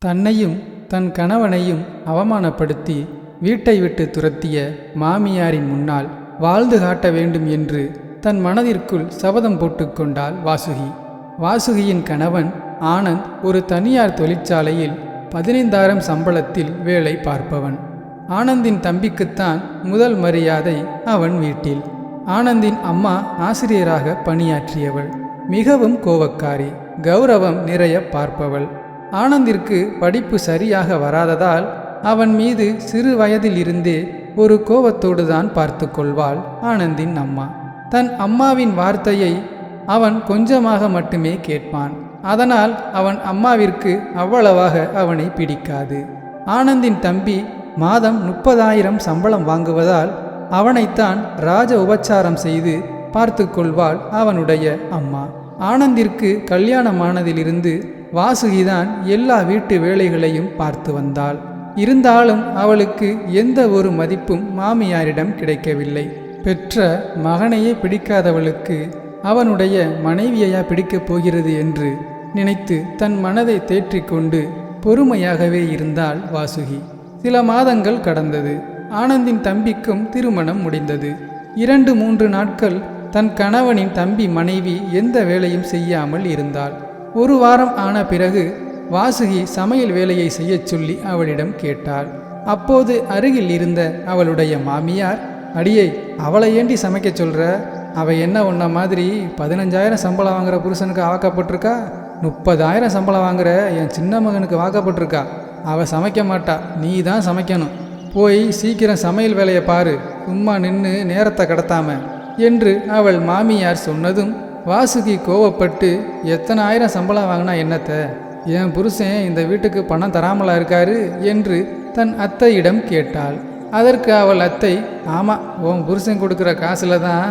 தன்னையும் தன் கணவனையும் அவமானப்படுத்தி வீட்டை விட்டு துரத்திய மாமியாரின் முன்னால் வாழ்ந்து காட்ட வேண்டும் என்று தன் மனதிற்குள் சபதம் போட்டுக்கொண்டாள் வாசுகி. வாசுகியின் கணவன் ஆனந்த் ஒரு தனியார் தொழிற்சாலையில் 15,000 சம்பளத்தில் வேலை பார்ப்பவன். ஆனந்தின் தம்பிக்குத்தான் முதல் மரியாதை அவன் வீட்டில். ஆனந்தின் அம்மா ஆசிரியராக பணியாற்றியவள். மிகவும் கோபக்காரி, கௌரவம் நிறைய பார்ப்பவள். ஆனந்திற்கு படிப்பு சரியாக வராததால் அவன் மீது சிறு வயதில் இருந்தே ஒரு கோபத்தோடு தான் பார்த்து கொள்வாள் ஆனந்தின் அம்மா. தன் அம்மாவின் வார்த்தையை அவன் கொஞ்சமாக மட்டுமே கேட்பான். அதனால் அவன் அம்மாவிற்கு அவ்வளவாக அவனை பிடிக்காது. ஆனந்தின் தம்பி மாதம் 30,000 சம்பளம் வாங்குவதால் அவனைத்தான் ராஜ உபச்சாரம் செய்து பார்த்து கொள்வாள் அவனுடைய அம்மா. ஆனந்திற்கு கல்யாணமானதிலிருந்து வாசுகிதான் எல்லா வீட்டு வேலைகளையும் பார்த்து வந்தாள். இருந்தாலும் அவளுக்கு எந்த ஒரு மதிப்பும் மாமியாரிடம் கிடைக்கவில்லை. பெற்ற மகனையே பிடிக்காதவளுக்கு அவனுடைய மனைவியையா பிடிக்கப் போகிறது என்று நினைத்து தன் மனதை தேற்றிக்கொண்டு பொறுமையாகவே இருந்தாள் வாசுகி. சில மாதங்கள் கடந்தது. ஆனந்தின் தம்பிக்கும் திருமணம் முடிந்தது. 2-3 நாட்கள் தன் கணவனின் தம்பி மனைவி எந்த வேலையும் செய்யாமல் இருந்தாள். ஒரு வாரம் ஆன பிறகு வாசுகி சமையல் வேலையை செய்யச் சொல்லி அவளிடம் கேட்டாள். அப்போது அருகில் இருந்த அவளுடைய மாமியார், அடியே, அவளை ஏண்டி சமைக்க சொல்ற? அவ என்ன உன்ன மாதிரி 15,000 சம்பளம் வாங்குற புருஷனுக்கு வாக்கப்பட்டிருக்கா? 30,000 சம்பளம் வாங்குற என் சின்ன மகனுக்கு வாக்கப்பட்டிருக்கா? அவ சமைக்க மாட்டா, நீ தான் சமைக்கணும். போய் சீக்கிரம் சமையல் வேலையை பாரு, சும்மா நின்று நேரத்தை கடத்தாம என்று அவள் மாமியார் சொன்னதும் வாசுகி கோவப்பட்டு, எத்தனை ஆயிரம் சம்பளம் வாங்கினா என்னத்த? என் புருஷன் இந்த வீட்டுக்கு பணம் தராமலா இருக்காரு என்று தன் அத்தையிடம் கேட்டாள். அதற்கு அவள் அத்தை, ஆமாம், உன் புருஷன் கொடுக்குற காசுல தான்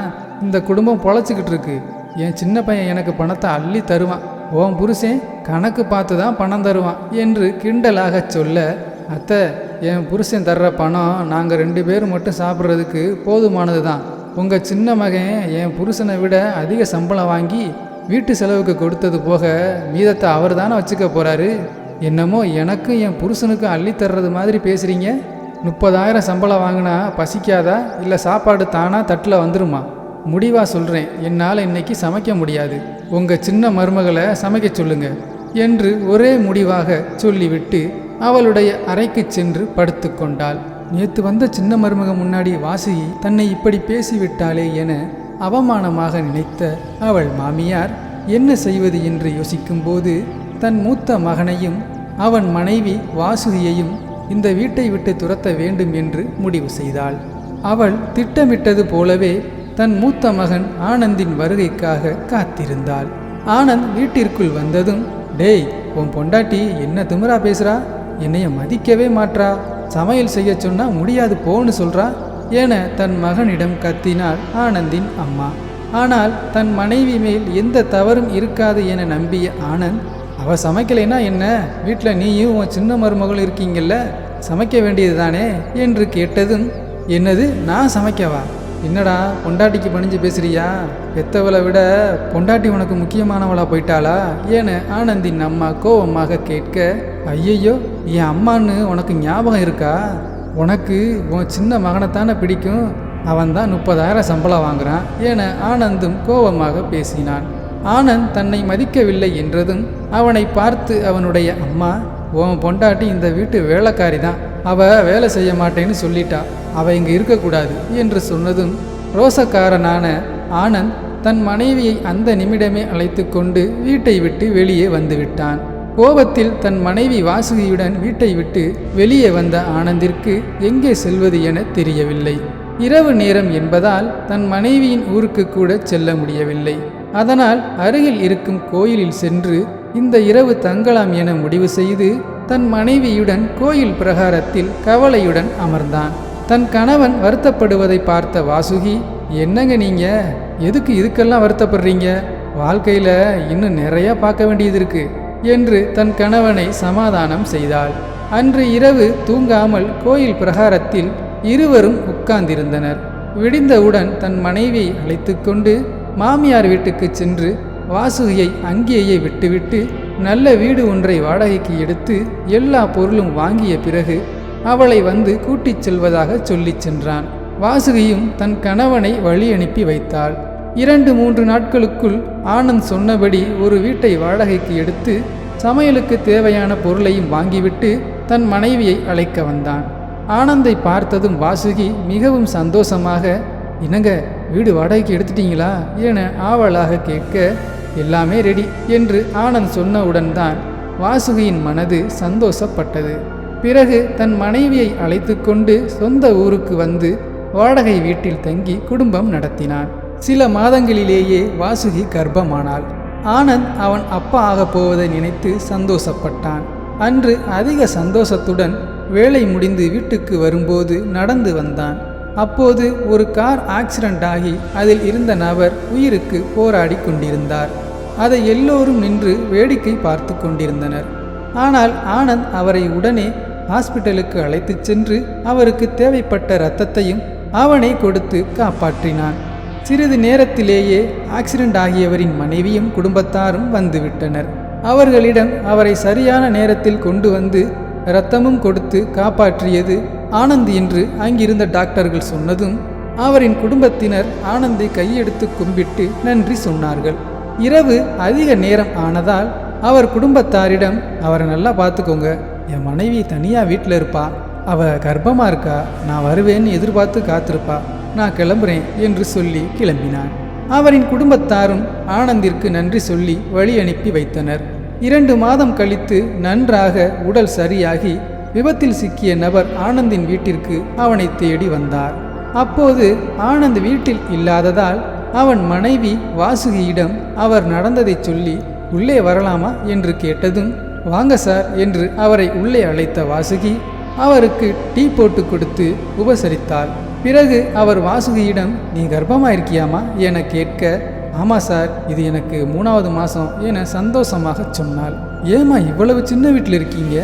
இந்த குடும்பம் பொழைச்சிக்கிட்டு இருக்கு. என் சின்ன பையன் எனக்கு பணத்தை அள்ளி தருவான், உன் புருஷன் கணக்கு பார்த்து தான் பணம் தருவான் என்று கிண்டலாக சொல்ல, அத்தை, என் புருஷன் தர்ற பணம் நாங்கள் 2 பேரும் மட்டும் சாப்பிட்றதுக்கு போதுமானது தான். உங்கள் சின்ன மகன் என் புருஷனை விட அதிக சம்பளம் வாங்கி வீட்டு செலவுக்கு கொடுத்தது போக மீதத்தை அவர் தானே வச்சுக்க போகிறாரு. என்னமோ எனக்கும் என் புருஷனுக்கும் அள்ளி தர்றது மாதிரி பேசுகிறீங்க. 30,000 சம்பளம் வாங்கினா பசிக்காதா, இல்லை சாப்பாடு தானா தட்டில் வந்துருமா? முடிவாக சொல்கிறேன், என்னால் இன்னைக்கு சமைக்க முடியாது. உங்கள் சின்ன மருமகளை சமைக்க சொல்லுங்க என்று ஒரே முடிவாக சொல்லிவிட்டு அவளுடைய அறைக்கு சென்று படுத்து கொண்டாள். நேற்று வந்த சின்ன மருமக முன்னாடி வாசுகி தன்னை இப்படி பேசிவிட்டாளே என அவமானமாக நினைத்த அவள் மாமியார் என்ன செய்வது என்று யோசிக்கும்போது தன் மூத்த மகனையும் அவன் மனைவி வாசுகியையும் இந்த வீட்டை விட்டு துரத்த வேண்டும் என்று முடிவு செய்தாள். அவள் திட்டமிட்டது போலவே தன் மூத்த மகன் ஆனந்தின் வருகைக்காக காத்திருந்தாள். ஆனந்த் வீட்டிற்குள் வந்ததும், டேய், உன் பொண்டாட்டி என்ன திமிரா பேசுறா? என்னைய மதிக்கவே மாட்றா. சமையல் செய்ய சொன்னா முடியாது போன்னு சொல்றா என தன் மகனிடம் கத்தினாள் ஆனந்தின் அம்மா. ஆனால் தன் மனைவி மேல் எந்த தவறும் இருக்காது என நம்பிய ஆனந்த், அவ சமைக்கலைன்னா என்ன, வீட்டில் நீயும் உன் சின்ன மருமகளும் இருக்கீங்கல்ல, சமைக்க வேண்டியது தானே என்று கேட்டதும், என்னது, நான் சமைக்கவா? என்னடா பொண்டாட்டிக்கு பணிஞ்சு பேசுறியா? பெத்தவளை விட பொண்டாட்டி உனக்கு முக்கியமானவளா போயிட்டாளா என ஆனந்தின் அம்மா கோபமாக கேட்க, ஐயையோ, என் அம்மான்னு உனக்கு ஞாபகம் இருக்கா? உனக்கு உன் சின்ன மகனைத்தானே பிடிக்கும், அவன் தான் 30,000 சம்பளம் வாங்குறான் என ஆனந்தும் கோபமாக பேசினான். ஆனந்த் தன்னை மதிக்கவில்லை என்றதும் அவனை பார்த்து அவனுடைய அம்மா, உன் பொண்டாட்டி இந்த வீட்டு வேலைக்காரி தான், அவ வேலை செய்ய மாட்டேன்னு சொல்லிட்டா, அவ இங்கே இருக்கக்கூடாது என்று சொன்னதும் ரோசக்காரனான ஆனந்த் தன் மனைவியை அந்த நிமிடமே அழைத்து கொண்டு வீட்டை விட்டு வெளியே வந்துவிட்டான். கோபத்தில் தன் மனைவி வாசுகியுடன் வீட்டை விட்டு வெளியே வந்த ஆனந்திற்கு எங்கே செல்வது என தெரியவில்லை. இரவு நேரம் என்பதால் தன் மனைவியின் ஊருக்கு கூட செல்ல முடியவில்லை. அதனால் அருகில் இருக்கும் கோயிலில் சென்று இந்த இரவு தங்கலாம் என முடிவு செய்து தன் மனைவியுடன் கோயில் பிரகாரத்தில் கவலையுடன் அமர்ந்தான். தன் கணவன் வருத்தப்படுவதை பார்த்த வாசுகி, என்னங்க நீங்க, எதுக்கு இதுக்கெல்லாம் வருத்தப்படுறீங்க? வாழ்க்கையில் இன்னும் நிறைய பார்க்க வேண்டியது இருக்கு என்று தன் கணவனை சமாதானம் செய்தாள். அன்று இரவு தூங்காமல் கோயில் பிரகாரத்தில் இருவரும் உட்கார்ந்திருந்தனர். விடிந்தவுடன் தன் மனைவியை அழைத்து கொண்டு மாமியார் வீட்டுக்கு சென்று வாசுகியை அங்கேயே விட்டுவிட்டு நல்ல வீடு ஒன்றை வாடகைக்கு எடுத்து எல்லா பொருளும் வாங்கிய பிறகு அவளை வந்து கூட்டிச் செல்வதாக சொல்லிச் சென்றான். வாசுகியும் தன் கணவனை வழி அனுப்பி வைத்தாள். 2-3 நாட்களுக்குள் ஆனந்த் சொன்னபடி ஒரு வீட்டை வாடகைக்கு எடுத்து சமையலுக்கு தேவையான பொருளையும் வாங்கிவிட்டு தன் மனைவியை அழைக்க வந்தான். ஆனந்தை பார்த்ததும் வாசுகி மிகவும் சந்தோஷமாக, "என்னங்க, வீடு வாடகைக்கு எடுத்துட்டீங்களா?" என ஆவலாக கேட்க, "எல்லாமே ரெடி" என்று ஆனந்த் சொன்னவுடன் தான் வாசுகியின் மனது சந்தோஷப்பட்டது. பிறகு தன் மனைவியை அழைத்து கொண்டு சொந்த ஊருக்கு வந்து வாடகை வீட்டில் தங்கி குடும்பம் நடத்தினான். சில மாதங்களிலேயே வாசுகி கர்ப்பமானாள். ஆனந்த் அவன் அப்பா ஆகப் போவதை நினைத்து சந்தோஷப்பட்டான். அன்று அதிக சந்தோஷத்துடன் வேலை முடிந்து வீட்டுக்கு வரும்போது நடந்து வந்தான். அப்போது ஒரு கார் ஆக்சிடென்ட் ஆகி அதில் இருந்த நபர் உயிருக்கு போராடி கொண்டிருந்தார். அதை எல்லோரும் நின்று வேடிக்கை பார்த்து கொண்டிருந்தனர். ஆனால் ஆனந்த் அவரை உடனே ஹாஸ்பிட்டலுக்கு அழைத்துச் சென்று அவருக்கு தேவைப்பட்ட இரத்தத்தையும் அவனை கொடுத்து காப்பாற்றினான். சிறிது நேரத்திலேயே ஆக்சிடென்ட் ஆகியவரின் மனைவியும் குடும்பத்தாரும் வந்துவிட்டனர். அவர்களிடம் அவரை சரியான நேரத்தில் கொண்டு வந்து இரத்தமும் கொடுத்து காப்பாற்றியது ஆனந்த் என்று அங்கிருந்த டாக்டர்கள் சொன்னதும் அவரின் குடும்பத்தினர் ஆனந்தை கையெடுத்து கும்பிட்டு நன்றி சொன்னார்கள். இரவு அதிக நேரம் ஆனதால் அவர் குடும்பத்தாரிடம், "அவரை நல்லா பார்த்துக்கோங்க, என் மனைவி தனியாக வீட்டில் இருப்பா, அவள் கர்ப்பமாக இருக்கா, நான் வருவேன்னு எதிர்பார்த்து காத்திருப்பா, நான் கிளம்புறேன்" என்று சொல்லி கிளம்பினான். அவரின் குடும்பத்தாரும் ஆனந்திற்கு நன்றி சொல்லி வழி அனுப்பி வைத்தனர். 2 மாதம் கழித்து நன்றாக உடல் சரியாகி விபத்தில் சிக்கிய நபர் ஆனந்தின் வீட்டிற்கு அவனை தேடி வந்தார். அப்போது ஆனந்த் வீட்டில் இல்லாததால் அவன் மனைவி வாசுகியிடம் அவர் நடந்ததை சொல்லி, "உள்ளே வரலாமா?" என்று கேட்டதும், "வாங்க சார்" என்று அவரை உள்ளே அழைத்த வாசுகி அவருக்கு டீ போட்டு கொடுத்து உபசரித்தாள். பிறகு அவர் வாசுகியிடம், "நீ கர்ப்பமாயிருக்கியாமா?" என கேட்க, "ஆமாம் சார், இது எனக்கு 3வது மாதம்" என சந்தோஷமாக சொன்னாள். "ஏமா இவ்வளவு சின்ன வீட்டில் இருக்கீங்க?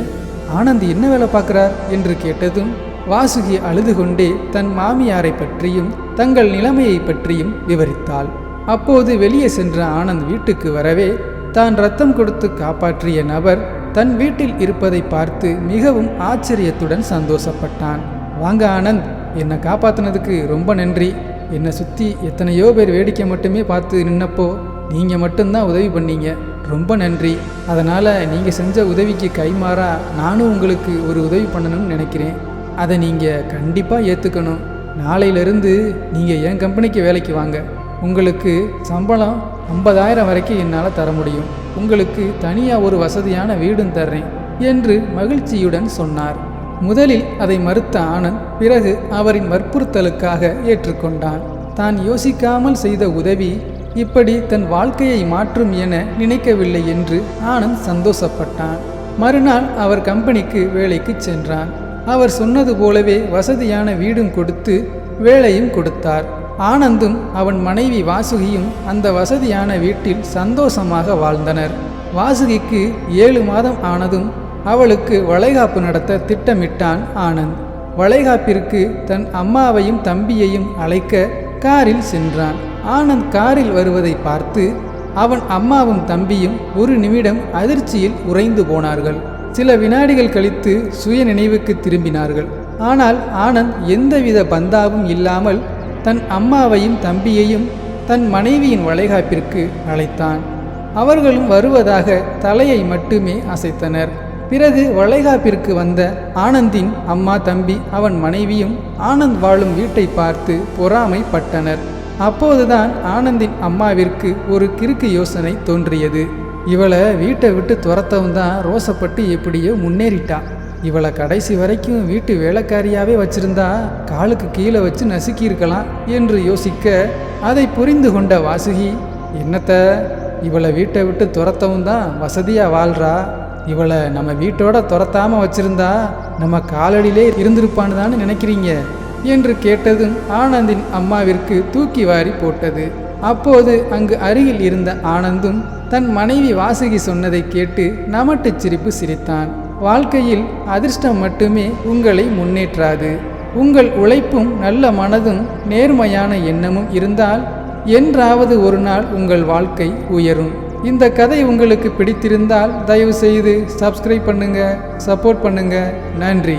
ஆனந்த் என்ன வேலை பார்க்குறார்?" என்று கேட்டதும் வாசுகி அழுது கொண்டே தன் மாமியாரை பற்றியும் தங்கள் நிலைமையை பற்றியும் விவரித்தாள். அப்போது வெளியே சென்ற ஆனந்த் வீட்டுக்கு வரவே தான் ரத்தம் கொடுத்து காப்பாற்றிய நபர் தன் வீட்டில் இருப்பதை பார்த்து மிகவும் ஆச்சரியத்துடன் சந்தோஷப்பட்டான். "வாங்க ஆனந்த், என்னை காப்பாற்றினதுக்கு ரொம்ப நன்றி. என்னை சுற்றி எத்தனையோ பேர் வேடிக்கை மட்டுமே பார்த்து நின்னப்போ நீங்கள் மட்டும்தான் உதவி பண்ணீங்க. ரொம்ப நன்றி. அதனால் நீங்கள் செஞ்ச உதவிக்கு கைமாறா நானும் உங்களுக்கு ஒரு உதவி பண்ணணும்னு நினைக்கிறேன். அதை நீங்கள் கண்டிப்பாக ஏற்றுக்கணும். நாளையிலிருந்து நீங்கள் என் கம்பெனிக்கு வேலைக்கு வாங்க. உங்களுக்கு சம்பளம் 50,000 வரைக்கும் என்னால் தர முடியும். உங்களுக்கு தனியாக ஒரு வசதியான வீடும் தர்றேன்" என்று மகிழ்ச்சியுடன் சொன்னார். முதலில் அதை மறுத்த ஆனந்த் பிறகு அவரின் வற்புறுத்தலுக்காக ஏற்றுக்கொண்டான். தான் யோசிக்காமல் செய்த உதவி இப்படி தன் வாழ்க்கையை மாற்றும் என நினைக்கவில்லை என்று ஆனந்த் சந்தோஷப்பட்டான். மறுநாள் அவர் கம்பெனிக்கு வேலைக்கு சென்றான். அவர் சொன்னது போலவே வசதியான வீடும் கொடுத்து வேலையும் கொடுத்தார். ஆனந்தும் அவன் மனைவி வாசுகியும் அந்த வசதியான வீட்டில் சந்தோஷமாக வாழ்ந்தனர். வாசுகிக்கு 7 மாதம் ஆனதும் அவளுக்கு வளைகாப்பு நடத்த திட்டமிட்டான் ஆனந்த். வளைகாப்பிற்கு தன் அம்மாவையும் தம்பியையும் அழைக்க காரில் சென்றான். ஆனந்த் காரில் வருவதை பார்த்து அவன் அம்மாவும் தம்பியும் ஒரு நிமிடம் அதிர்ச்சியில் உறைந்து போனார்கள். சில வினாடிகள் கழித்து சுய நினைவுக்கு திரும்பினார்கள். ஆனால் ஆனந்த் எந்தவித பந்தாவும் இல்லாமல் தன் அம்மாவையும் தம்பியையும் தன் மனைவியின் வளைகாப்பிற்கு அழைத்தான். அவர்களும் வருவதாக தலையை மட்டுமே அசைத்தனர். பிறகு வளைகாப்பிற்கு வந்த ஆனந்தின் அம்மா, தம்பி, அவன் மனைவியும் ஆனந்த் வாழும் வீட்டை பார்த்து பொறாமைப்பட்டனர். அப்போதுதான் ஆனந்தின் அம்மாவிற்கு ஒரு கிறுக்கு யோசனை தோன்றியது. இவளை வீட்டை விட்டு துரத்தவும் தான் ரோசப்பட்டு எப்படியோ முன்னேறிட்டா. இவளை கடைசி வரைக்கும் வீட்டு வேலைக்காரியாவே வச்சிருந்தா காலுக்கு கீழே வச்சு நசுக்கியிருக்கலாம் என்று யோசிக்க, அதை புரிந்து கொண்ட வாசுகி, "என்னத்த, இவளை வீட்டை விட்டு துரத்தவும் தான் வசதியாக வாழ்றா. இவளை நம்ம வீட்டோட துரத்தாமல் வச்சிருந்தா நம்ம காலடியிலே இருந்திருப்பான்னு தானே நினைக்கிறீங்க?" என்று கேட்டதும் ஆனந்தின் அம்மாவிற்கு தூக்கி வாரி போட்டது. அப்போது அங்கு அருகில் இருந்த ஆனந்தும் தன் மனைவி வாசுகி சொன்னதை கேட்டு நமட்டு சிரிப்பு சிரித்தான். வாழ்க்கையில் அதிர்ஷ்டம் மட்டுமே உங்களை முன்னேற்றாது. உங்கள் உழைப்பும் நல்ல மனதும் நேர்மையான எண்ணமும் இருந்தால் என்றாவது ஒரு நாள் உங்கள் வாழ்க்கை உயரும் இந்த கதை உங்களுக்கு பிடித்திருந்தால் தயவு செய்து சப்ஸ்கிரைப் பண்ணுங்க, சப்போர்ட் பண்ணுங்க. நன்றி.